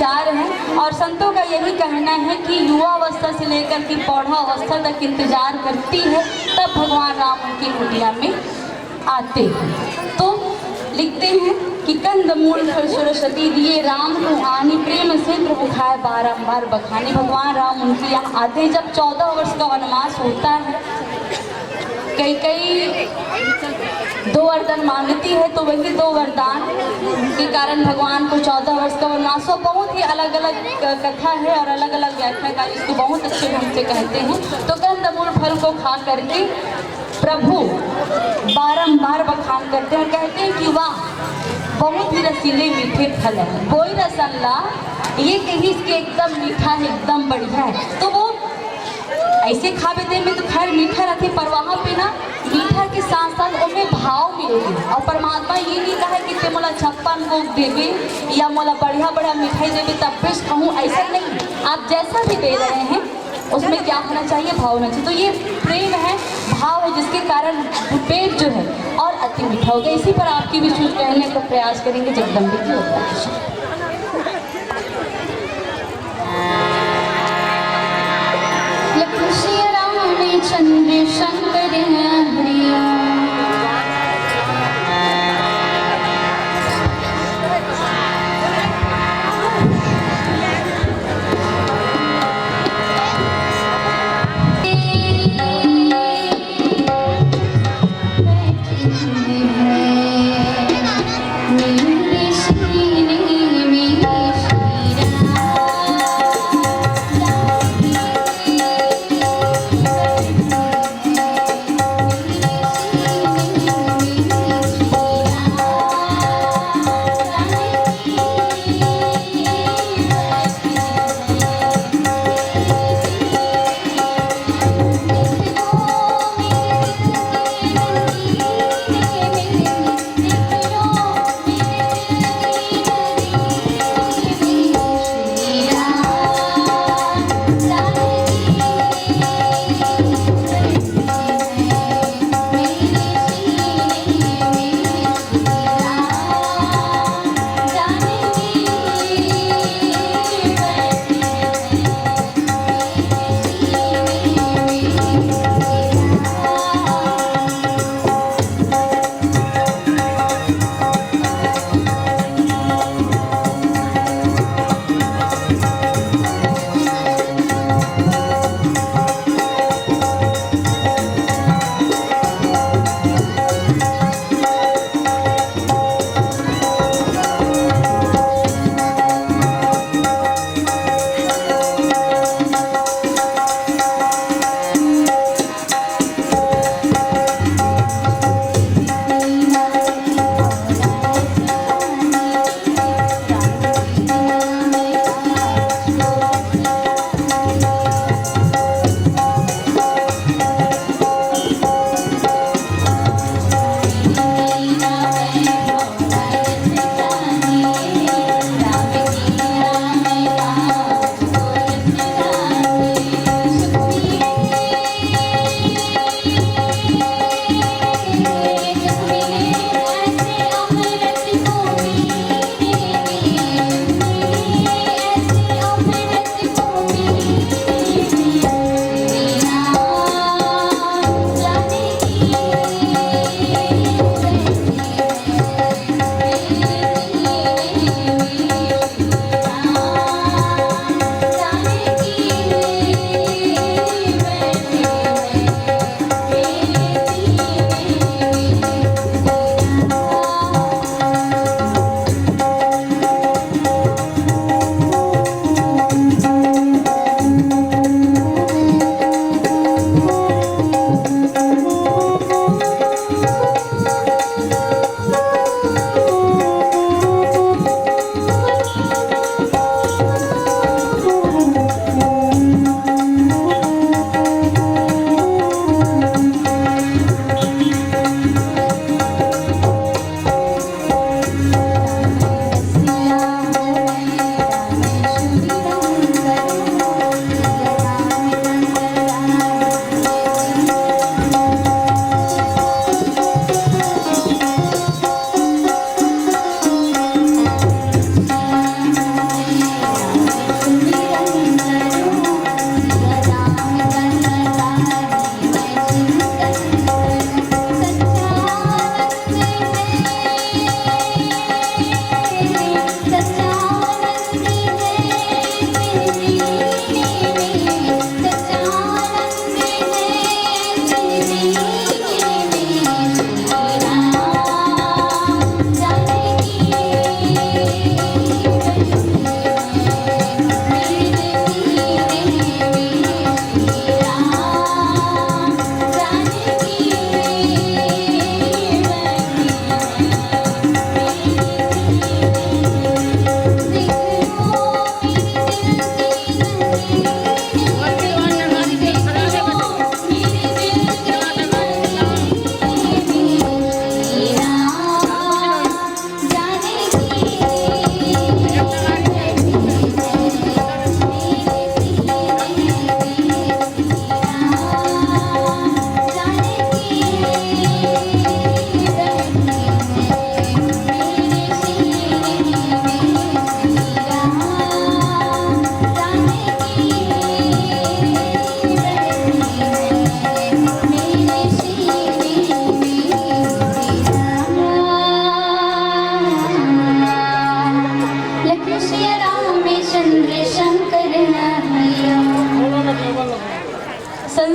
इंतजार है। और संतों का यही कहना है कि युवा अवस्था से लेकर के पौधा अवस्था तक इंतजार करती है, तब भगवान राम उनकी कुटिया में आते हैं। तो लिखते हैं कि कंदमूल फल सरस्वती दिए राम को आनी, प्रेम से प्रभु खाए बारंबार बखानी। भगवान राम उनके यहाँ आते हैं। जब 14 वर्ष का वनवास होता है, कई दो वरदान मांगती है, तो वही दो वरदान के कारण भगवान को 14 वर्ष का वनवास। बहुत ही अलग अलग कथा है और अलग अलग व्याख्याकार इसको बहुत अच्छे ढंग से कहते हैं। तो कंदमूल फल को खा करके प्रभु बारंबार बखान करते हैं, कहते हैं कि वाह बहुत ही रसीले मीठे फल है, कोई रसल्ला ये कहीं इसके एकदम मीठा है, एकदम बढ़िया है। तो वो ऐसे खावे दे में तो खैर मीठा रहते, पर वहाँ पे ना मीठा के साथ साथ उनमें भाव मिलेगी। और परमात्मा ये नहीं कहा कि ते मोला 56 को देवे या मोला बढ़िया बढ़िया मिठाई देवे तब भी कहूँ, ऐसा नहीं। आप जैसा भी दे रहे हैं उसमें क्या होना चाहिए, भाव होना चाहिए। तो ये प्रेम है, भाव है, जिसके कारण पेट जो है और अति मीठा हो गया। इसी पर आपकी भी चीज कहने का प्रयास करेंगे जगदम्बे की ओर। चंद्र शंकर हरिया मेरे श्री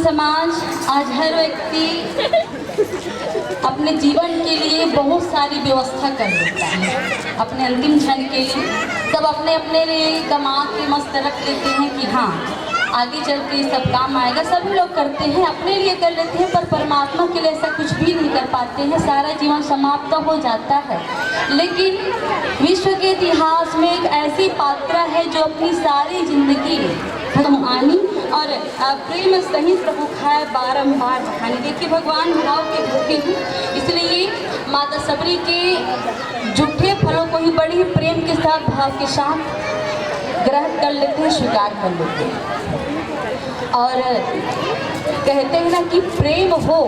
समाज आज हर व्यक्ति अपने जीवन के लिए बहुत सारी व्यवस्था कर लेता है। अपने अंतिम क्षण के लिए सब अपने अपने लिए कमा के मस्त रख लेते हैं कि हाँ आगे चल के सब काम आएगा। सभी लोग करते हैं, अपने लिए कर लेते हैं, पर परमात्मा के लिए ऐसा कुछ भी नहीं कर पाते हैं। सारा जीवन समाप्त हो जाता है। लेकिन विश्व के इतिहास में एक ऐसी पात्रा है जो अपनी सारी जिंदगी भगवानी और प्रेम सहित प्रभु खाए बारंबार बखानी। देखिए भगवान भाव के भूखे हैं, इसलिए माता सबरी के झूठे फलों को ही बड़ी ही प्रेम के साथ भाव के साथ ग्रहण कर लेते हैं, स्वीकार कर लेते हैं। और कहते हैं ना कि प्रेम हो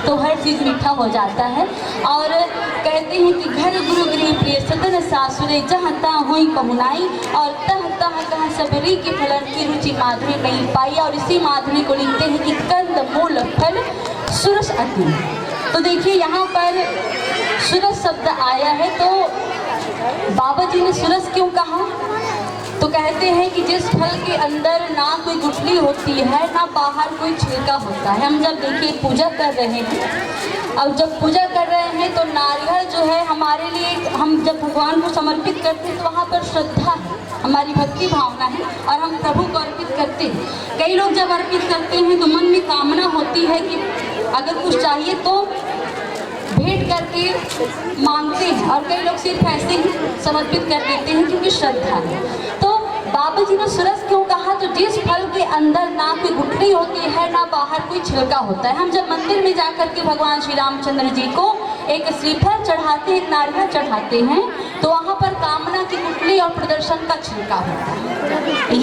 तो हर चीज़ मीठा हो जाता है। और कहते हैं कि घर गुरु गृह प्रिय सदन सासुरे जहाँ तहाँ हुई पहुनाई, और तह तह कहाँ सबरी के फलन की रुचि माधुरी नहीं पाई। और इसी माधुरी को लिखते हैं कि कंद मूल फल सुरस अति। तो देखिए यहाँ पर सुरस शब्द आया है, तो बाबा जी ने सुरस क्यों कहा? तो कहते हैं कि जिस फल के अंदर ना कोई गुठली होती है ना बाहर कोई छिलका होता है। हम जब देखिए पूजा कर रहे हैं, अब जब पूजा कर रहे हैं तो नारियल जो है हमारे लिए, हम जब भगवान को समर्पित करते हैं तो वहाँ पर श्रद्धा है, हमारी भक्ति भावना है और हम प्रभु को अर्पित करते हैं। कई लोग जब अर्पित करते हैं तो मन में कामना होती है कि अगर कुछ चाहिए तो भेंट करके मांगते हैं, और कई लोग सिर्फ ऐसे ही समर्पित कर देते हैं क्योंकि श्रद्धा है। तो बाबा जी ने सुरस क्यों कहा? तो जिस फल के अंदर ना कोई गुठली होती है ना बाहर कोई छिलका होता है। हम जब मंदिर में जाकर के भगवान श्री रामचंद्र जी को एक श्रीफल चढ़ाते हैं, एक नारियल चढ़ाते हैं, तो वहाँ पर कामना की गुठली और प्रदर्शन का छिलका होता है।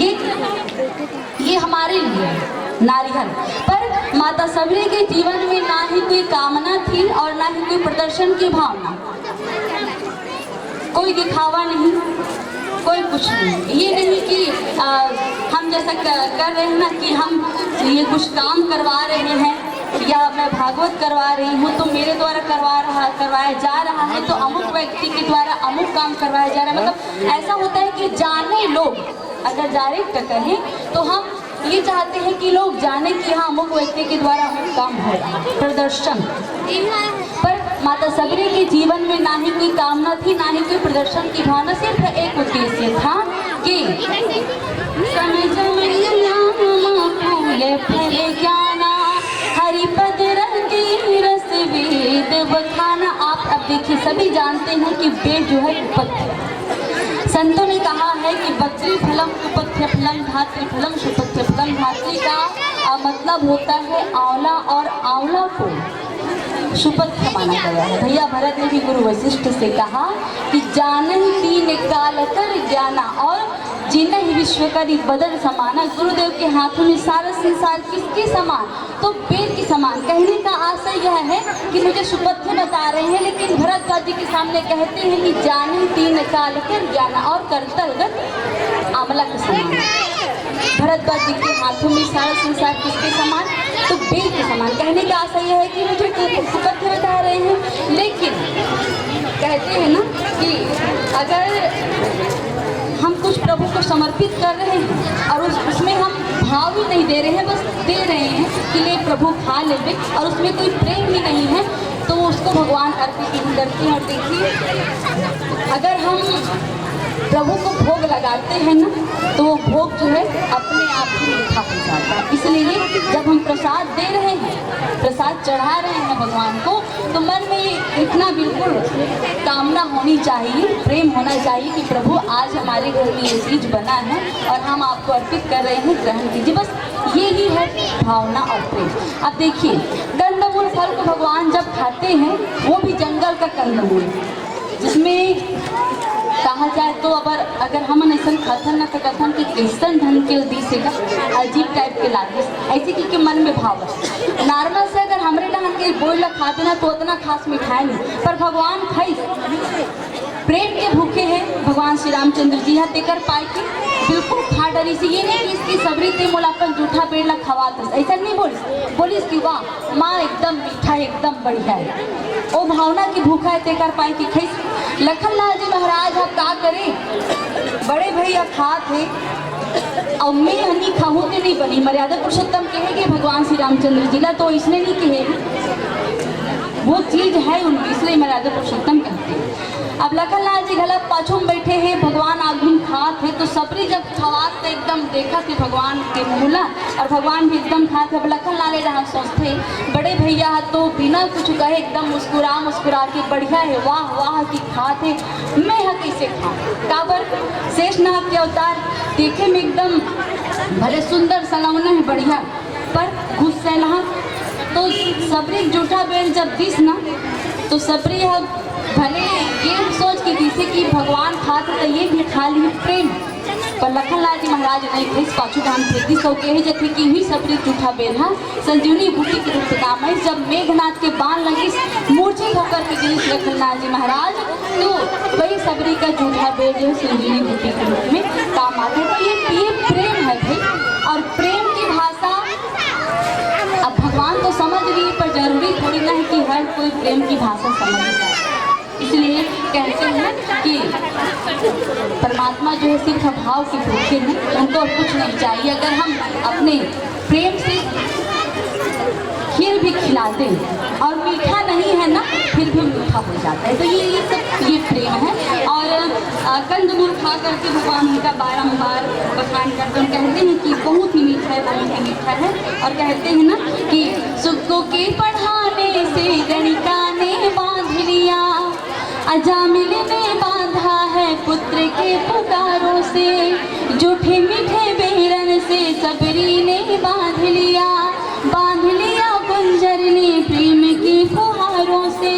ये हमारे लिए नारियल। पर माता सबरी के जीवन में ना ही कोई कामना थी और ना ही कोई प्रदर्शन की भावना, कोई दिखावा नहीं, कोई कुछ नहीं। ये नहीं कि हम जैसा कर रहे हैं ना कि हम ये कुछ काम करवा रहे हैं या मैं भागवत करवा रही हूँ तो मेरे द्वारा करवाया जा रहा है, तो अमुक व्यक्ति के द्वारा अमुक काम करवाया जा रहा है। मतलब ऐसा होता है कि जाने लोग, अगर डायरेक्ट कहें तो हम ये चाहते हैं कि लोग जाने कि हाँ अमुक व्यक्ति के द्वारा अमुक काम हो रहा है, प्रदर्शन। पर माता सबरी के जीवन में ना ही कोई कामना थी ना ही कोई प्रदर्शन की भावना, सिर्फ एक उद्देश्य था कि हरिपद रंगी रस वेद बखाना। आप अब देखिए सभी जानते हैं कि वेद जो है उपत्य, संतों ने कहा है कि बद्री फलम उपत्य फलम धात्री फलम सुपत्य फलम। धात्री का मतलब होता है आंवला, और आंवला को सुपथ्य माना गया है। भैया भरत ने भी गुरु वशिष्ठ से कहा कि जानहि तीन काल कर ज्ञाना और जिन्हि विश्व करी बदल समाना। गुरुदेव के हाथों में सारा संसार किसके समान? तो वेद के समान। कहने का आशय यह है कि मुझे सुपथ्य बता रहे हैं, लेकिन भरद्वाज जी के सामने कहते हैं कि जानहि तीन काल कर ज्ञाना और करतलगत आंवला के समान। भरद्वाज जी के हाथों में सारा संसार किसके समान? तो वेद के समान। कहने का आशय यह है कि मुझे सुपथ्य बता रहे हैं, लेकिन कहते हैं ना कि अगर हम कुछ प्रभु को समर्पित कर रहे हैं और उसमें हम भाव ही नहीं दे रहे हैं, बस दे रहे हैं कि ले प्रभु खा ले, और उसमें कोई प्रेम ही नहीं है, तो उसको भगवान अर्पित नहीं करते हैं। और देखिए अगर हम प्रभु को भोग लगाते हैं ना तो वो भोग जो है अपने आप ही मीठा हो जाता है। इसलिए जब हम प्रसाद दे रहे हैं, प्रसाद चढ़ा रहे हैं भगवान को, तो मन में इतना बिल्कुल कामना होनी चाहिए, प्रेम होना चाहिए कि प्रभु आज हमारे घर में ये चीज़ बना है और हम आपको अर्पित कर रहे हैं, ग्रहण कीजिए। बस ये ही है भावना और प्रेम। अब देखिए कंदमूल फल को भगवान जब खाते हैं, वो भी जंगल का कंदमूल, जिसमें कहा जाए तो अगर हम ऐसा खाथन ना तो कथन कि कैसन ढंग के दिसेगा, अजीब टाइप के लागे, ऐसे कि मन में भाव है। नॉर्मल से अगर हमरे ढंग के बोल खा देना तो उतना खास मिठाई नहीं, पर भगवान खाई प्रेम के भूखे हैं। भगवान श्री रामचंद्र जी यहाँ देकर पाए कि बिल्कुल खा डरी से, ये नहीं कि इसकी सबरी ते मोलापन जूठा पेड़ खवात, ऐसा नहीं बोलिस कि वाह माँ एकदम मीठा है, एकदम बढ़िया है। वो भावना की भूखा है तेकर पाए कि खाई। लखन लाल जी महाराज अब का करें, बड़े भैया खात है और मैं हनी खाऊं ते नहीं बनी, मर्यादा पुरुषोत्तम कहेंगे भगवान श्री रामचंद्र जी ला, तो इसने नहीं कहे, वो चीज है उनकी, इसलिए मर्यादा पुरुषोत्तम कहते हैं। अब लखन लाल जी गला पाछू में बैठे हैं, भगवान आगुन खात है, तो सबरी जब खवात तो एकदम देखा कि भगवान के मुला और भगवान भी एकदम खाते। अब लखन लाल रहा सोचते बड़े भैया तो बिना कुछ कहे एकदम मुस्कुरा मुस्कुरा के बढ़िया है, वाह वाह की खात है, मैं यहाँ कैसे खाऊं। काबर शेषनाग के अवतार देखे में एकदम भले सुंदर सलौना है बढ़िया, पर गुस्से ना तो सबरी जूठा बेल जब दिस ना तो सबरी भले ये सोच के दिसे कि भगवान खाते तो ये भी खा ली प्रेम, पर लखन लाल जी महाराज नहीं थे पाछू धाम थे सौ के जथे कि ही सबरी जूठा बेल्हा संजीवनी बूटी के रूप काम है। जब मेघनाथ के बाण लगी मूर्छित होकर के गिरी लखन लाल जी महाराज, तो वही सबरी का जूठा बेल जो संजीवनी बूटी के रूप में काम आता है। तो ये प्रेम है भाई, और प्रेम की भाषा अब भगवान तो समझ लिए, पर जरूरी थोड़ी ना है कि हर कोई प्रेम की भाषा समझ जाए। इसलिए कहते हैं कि परमात्मा जो है सिर्फ भाव के भूखे हैं, उनको और कुछ नहीं चाहिए। अगर हम अपने प्रेम से खीर भी खिला दें और मीठा नहीं है ना, फिर भी मीठा हो जाता है। तो ये सब ये प्रेम है। और कंदमूल खा करके भगवान उनका बारंबार बखान करते हैं, कहते हैं कि बहुत ही मीठा है, बहुत ही मीठा है। और कहते हैं ना कि सुखों के पढ़ाने से गणिका ने बांध लिया, अजामिल ने बांधा है पुत्र के पुकारों से, जूठे मीठे बेरन से सबरी ने बांध लिया गुंजर ने प्रेम की फुहारों से,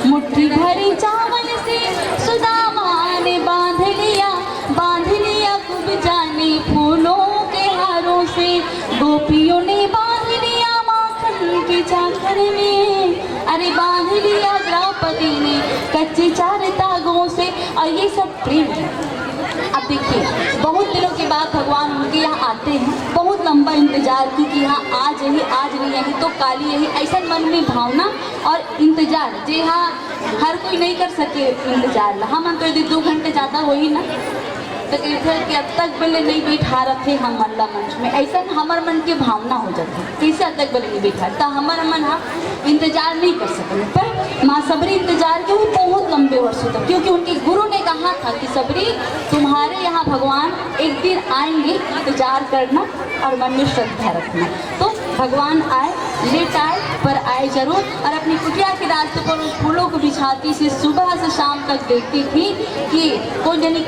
मुट्ठी भरी चावल से सुदामा ने बांध लिया खूब जाने फूलों के हारों से, गोपियों ने बांध लिया माखन के चाकर में, अरे बांध लिया द्रौपदी ने कच्चे चार तागों से। और ये सब प्रेम है। अब देखिए बहुत दिनों के बाद भगवान उनके यहाँ आते हैं, बहुत लंबा इंतजार की कि हाँ आज नहीं यही तो काली यही, ऐसा मन में भावना और इंतजार जे हाँ हर कोई नहीं कर सके इंतजार ला। हम तो यदि 2 घंटे ज़्यादा हो ही ना तो कहते कि अब तक बेले नहीं बैठा रखे हम मन ला मंच में, ऐसा हमार मन की भावना हो जाती है कैसे अब तक बेले नहीं बैठा, तो हमारा मन हाँ इंतजार नहीं कर सकते। पर माँ सबरी इंतजार के हुए बहुत लंबे वर्षों तक, क्योंकि उनके गुरु ने कहा था कि सबरी तुम्हारे यहाँ भगवान एक दिन आएंगे, इंतजार करना और मन में श्रद्धा रखना। तो भगवान आए, लेट आए पर आए जरूर। और अपनी कुटिया के रास्ते पर उस फूलों को बिछाती से सुबह से शाम तक देखती थी कि कौन जानी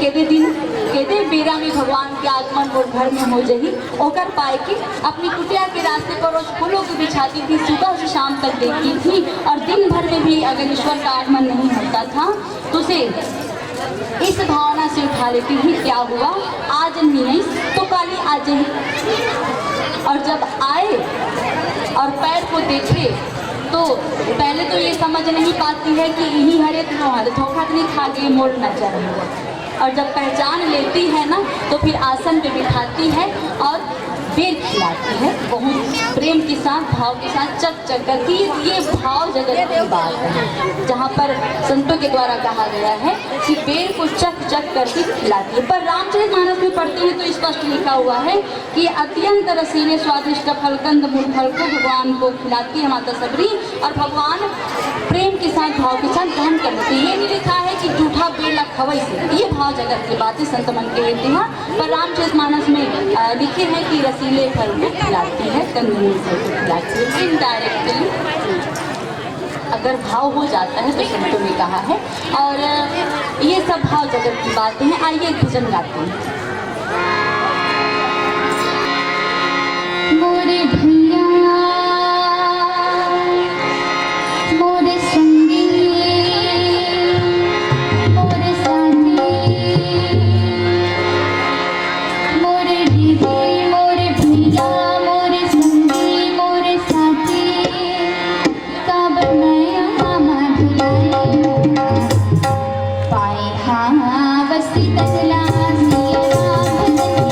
केदे बेरा में भगवान के आगमन और घर में हो जाही, ओकर पाए कि अपनी कुटिया के रास्ते पर उस फूलों को बिछाती थी, सुबह से शाम तक देखती थी। और दिन भर में भी अगर ईश्वर का आगमन नहीं होता था तो उसे इस भावना से उठा लेती थी, क्या हुआ आज नहीं तो काली आज ही। और जब आए और पैर को देखे तो पहले तो ये समझ नहीं पाती है कि यही हरे धोखा नहीं खा के मोड़ नजर हुआ। और जब पहचान लेती है ना तो फिर आसन पे बिठाती है और बेर खिलाती है, बहुत प्रेम के साथ भाव के साथ चक चक करके। ये भाव जगत की बात है, जहाँ पर संतों के द्वारा कहा गया है कि बेर को चक चक करके खिलाती है। पर रामचरितमानस में पढ़ते हैं तो स्पष्ट लिखा हुआ है कि अत्यंत रसीले स्वादिष्ट फल कंदमूल फल को भगवान को खिलाती है माता सबरी, और भगवान प्रेम के साथ भाव के साथ ग्रहण कर लेते। ये नहीं लिखा है कि जूठा बेला खवई से, ये भाव जगत की बात है, संत मन के इतिहास। पर रामचरितमानस में लिखे हैं कि रसीले फल को खिलाती है, कंदमूल फल को खिलाती है। इनडायरेक्टली अगर भाव हो जाता है तो संतों ने कहा है। और ये सब भाव जगत की बातें हैं। आइए भजन गाते हैं। मोरे भैया मोरे संगी मोरे साथी मोरे दीदी मोरे भैया मोरे संगी मोरे साथी का बनाया मामा धुलाई पाए हाँ बसी तसला सिया भजन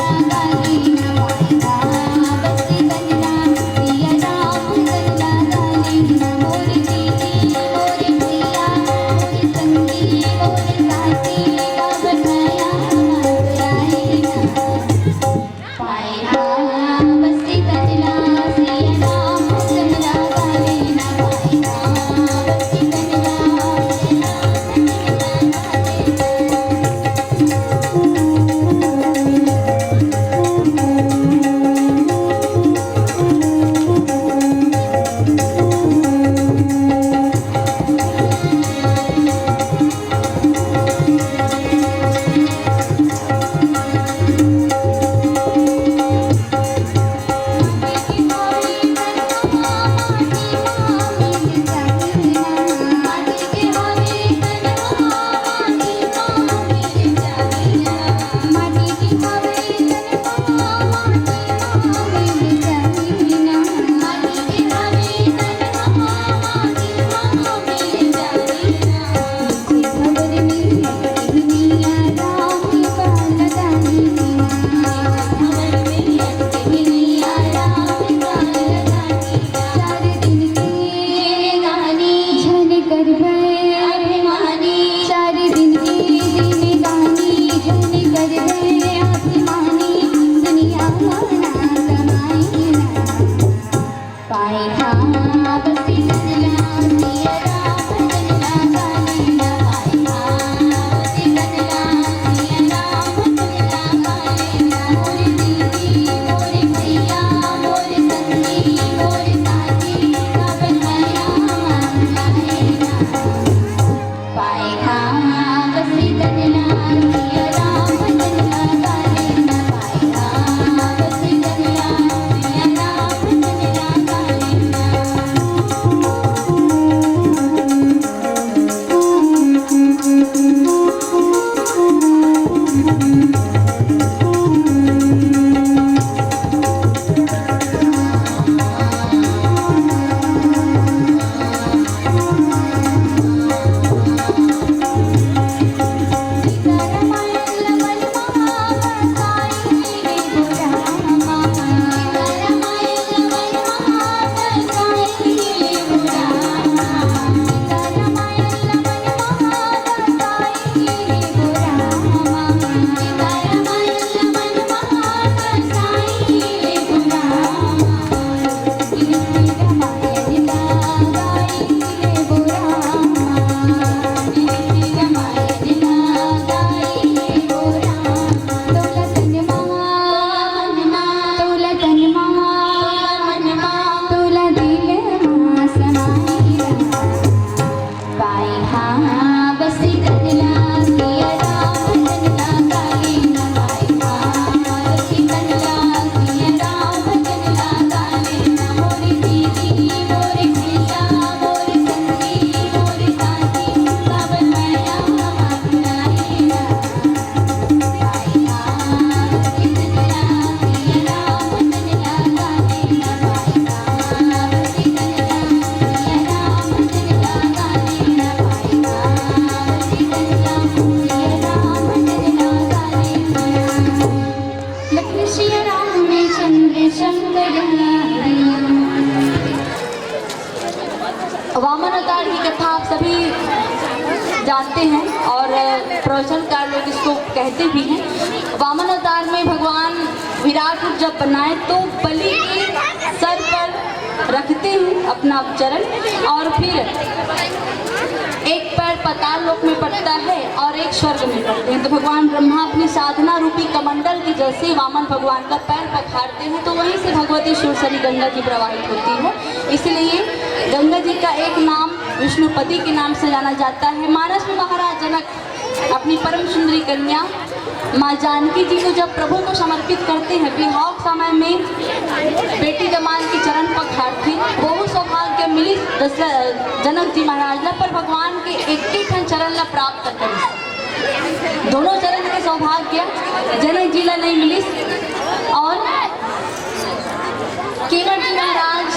वामन अवतार की कथा आप सभी जानते हैं और प्रवचनकार लोग इसको कहते भी हैं। वामन अवतार में भगवान विराट रूप जब बनाए तो बलि के सर पर रखते हैं अपना चरण और फिर एक पैर पाताल लोक में पड़ता है और एक स्वर्ग में पड़ते हैं। तो भगवान ब्रह्मा अपनी साधना रूपी कमंडल की जैसे वामन भगवान का पैर पखारते हैं तो वहीं से भगवती सुरसरी गंगा जी प्रवाहित होती है। इसलिए गंगा जी का एक नाम विष्णुपति के नाम से जाना जाता है। मानस में महाराज जनक अपनी परम सुंदरी कन्या माँ जानकी जी को जब प्रभु को समर्पित करते हैं, विवाह समय में बेटी जमाल के चरण पखारते, बहुत सौभाग्य मिली जनक जी महाराज ला, पर भगवान के एक चरण ला प्राप्त कर दोनों चरण के सौभाग्य जनक जी ला नहीं मिली। और केवट जी महाराज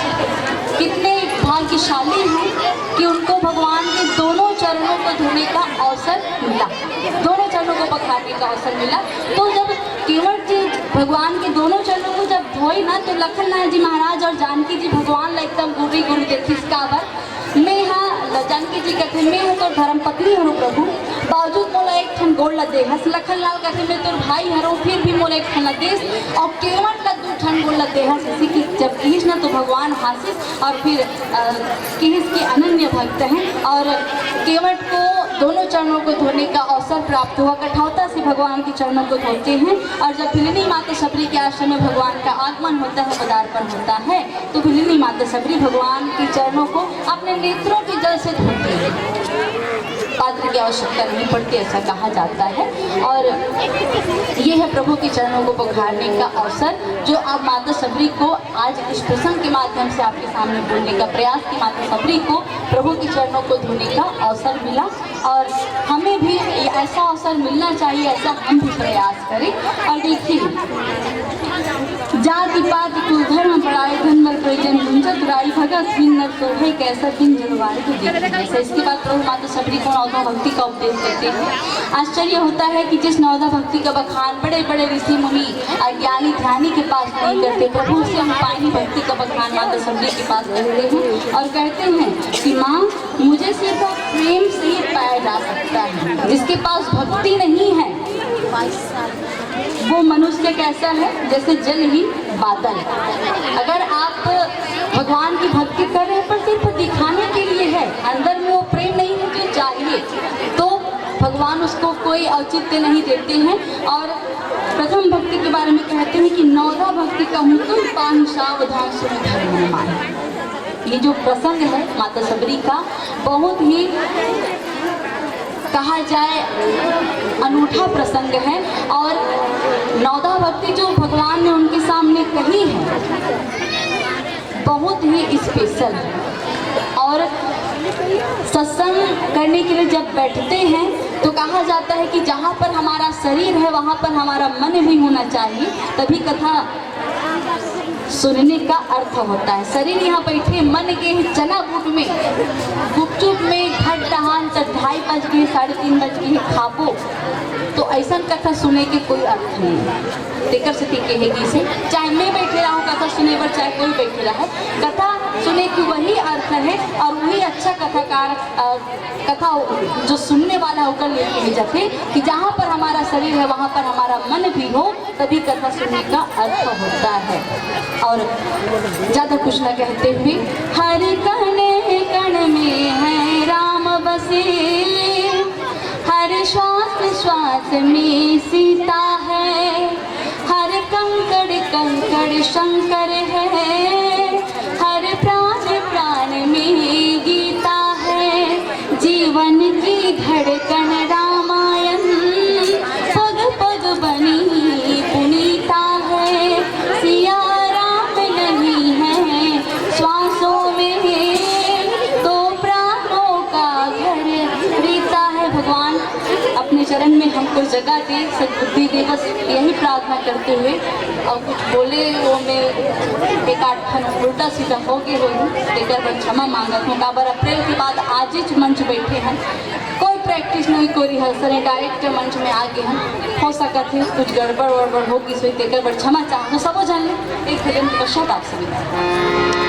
कितने भाग्यशाली हैं कि उनको भगवान के दोनों चरणों को धोने का अवसर मिला, दोनों चरणों को पखारने का अवसर मिला। तो जब केवट जी भगवान के दोनों चरणों को जब धोए ना तो लखन नाथ जी महाराज और जानकी जी भगवान ला एकदम गुरी गुरी देखी मैं हाँ जानकी जी कहते मैं हूँ तो धर्म पत्नी हूँ प्रभु, बावजूद मोला एक ठन गोड़ ला दे हस। लखन लाल कहते मैं तो भाई हूँ फिर भी मोला एक ठन ला देस और केवट ला दो ठन गोड़ ला दे हस। इसी की जब किस ना तो भगवान हासिस और फिर किस के अनन्य भक्त हैं और केवट को दोनों चरणों को धोने का अवसर प्राप्त हुआ। कठौता से भगवान के चरणों को धोते हैं और जब भिलिनी माता शबरी के आश्रम में भगवान का आगमन होता है, पदार्पण होता है, तो भिलिनी माता शबरी भगवान के चरणों को अपने नेत्रों के जल से धोती है। पात्र की आवश्यकता नहीं पड़ती ऐसा कहा जाता है। और ये है प्रभु के चरणों को पखारने का अवसर जो आप माता शबरी को आज इस प्रसंग के माध्यम से आपके सामने बोलने का प्रयास की। माता शबरी को प्रभु के चरणों को धोने का अवसर मिला और हमें भी ऐसा अवसर मिलना चाहिए, ऐसा हम भी प्रयास करें। और देखिए जाति पाति को धर्म पढ़ाए धनमल प्रयोजन गुंजत राई भगत बिन नर को है कैसा बिन जलवायु को देखिए। इसके बाद प्रभु माता शबरी को नवधा भक्ति का उपदेश देते हैं। आश्चर्य होता है कि जिस नवधा भक्ति का बखान बड़े बड़े ऋषि मुनि अज्ञानी ध्यानी के पास नहीं करते, प्रभु से हम पानी भक्ति का बखान माता शबरी के पास करते हैं और कहते हैं कि माँ मुझे सिर्फ प्रेम से ही पाया जा सकता है। जिसके पास भक्ति नहीं है वो मनुष्य कैसा है, जैसे जल ही बादल। अगर आप भगवान की भक्ति कर रहे हैं पर सिर्फ दिखाने के लिए है, अंदर में वो प्रेम नहीं है जो चाहिए, तो भगवान उसको कोई औचित्य नहीं देते हैं। और प्रथम भक्ति के बारे में कहते हैं कि नौधा भक्ति कहूँ तो पान सावधान सुन धर्म मान। ये जो प्रसंग है माता सबरी का बहुत ही कहा जाए अनूठा प्रसंग है, और नौधा भक्ति जो भगवान ने उनके सामने कही है बहुत ही स्पेशल है। और सत्संग करने के लिए जब बैठते हैं तो कहा जाता है कि जहाँ पर हमारा शरीर है वहाँ पर हमारा मन भी होना चाहिए, तभी कथा सुनने का अर्थ होता है। शरीर यहाँ बैठे, मन के चना बूट में गुपचुप में घट डहान तक 2:30 बज गए 3:30 बज गए खाबो, तो ऐसा कथा सुने के कोई अर्थ नहीं है। तेकर से कहेगी से चाहे मैं बैठे रहा हूँ कथा सुने पर, चाहे कोई बैठे रहा है, कथा सुने की वही अर्थ है। और वही अच्छा कथाकार कथा जो सुनने वाला होकर लेके ही जाते कि जहाँ पर हमारा शरीर है वहाँ पर हमारा मन भी हो, तभी कथा सुनने का अर्थ होता है। और ज़्यादा कुछ न कहते हुए, हर कण कण में है राम बसे, हर श्वास श्वास में सीता है, हर कंकड़ कंकड़ शंकर है, हर प्राण प्राण में गीता है, जीवन की धड़कन रामायण, पग पग बनी पुनीता है, सिया राम नहीं है श्वासों में, तो प्राणों का घर रीता है। भगवान अपने चरण में हमको जगह दे, सद्बुद्धि दे, बस यही प्रार्थना करते हुए। और कुछ बोले वो मैं एक आठ खन उल्टा सीधा हो गए हो एक बार क्षमा मांगत हूँ। काबर अप्रैल के बाद आज ही मंच बैठे हैं, कोई प्रैक्टिस नहीं, कोई रिहर्सल नहीं, डायरेक्ट मंच में आ गए हैं। हो सकता है कुछ गड़बड़ वड़बड़ होगी, सो एक बार क्षमा चाहूँ, तो सबो जान ले। एक भजन के पश्चात आपसे विदा।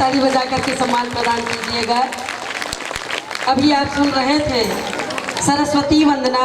ताली बजा करके सम्मान प्रदान कीजिएगा। अभी आप सुन रहे थे सरस्वती वंदना।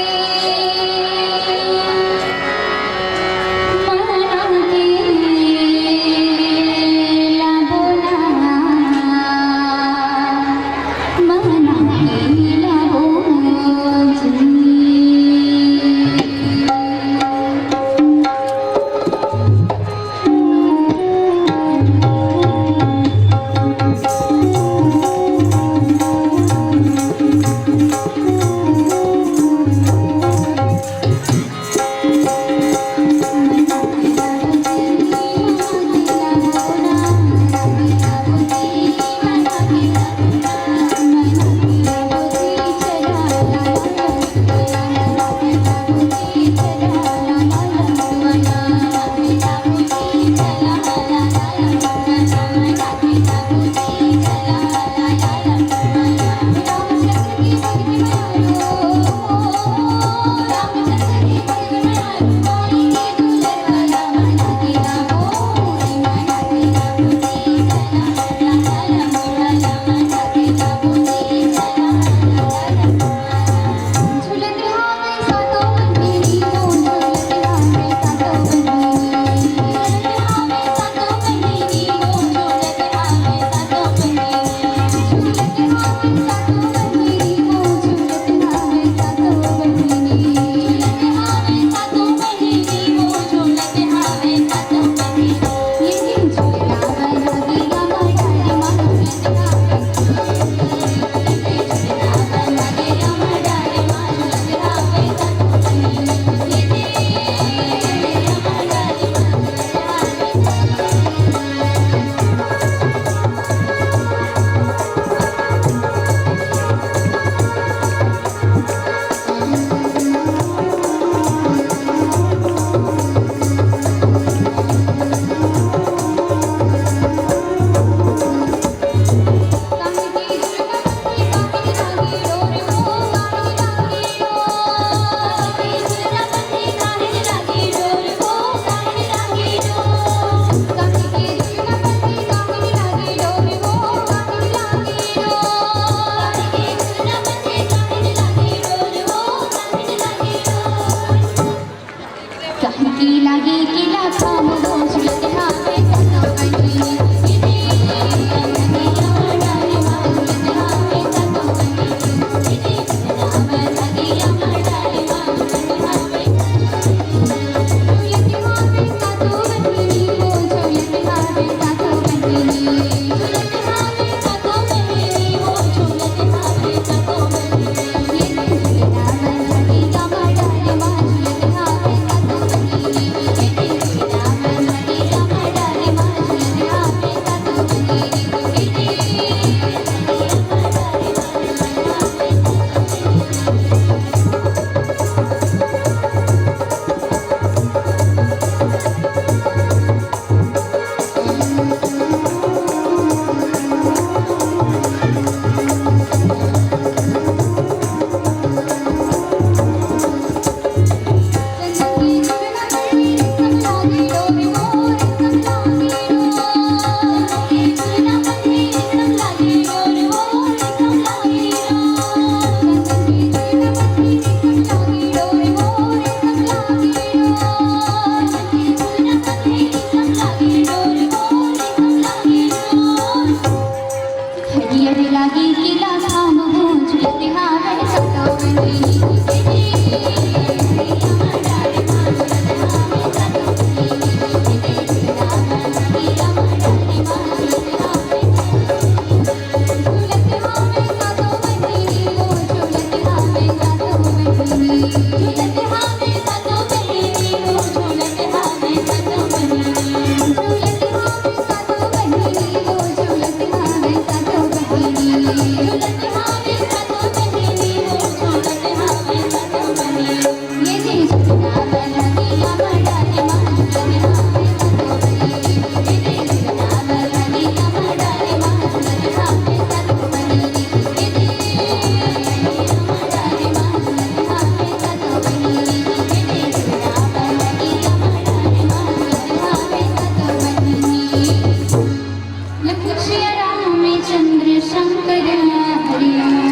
शंकर हरि ओम।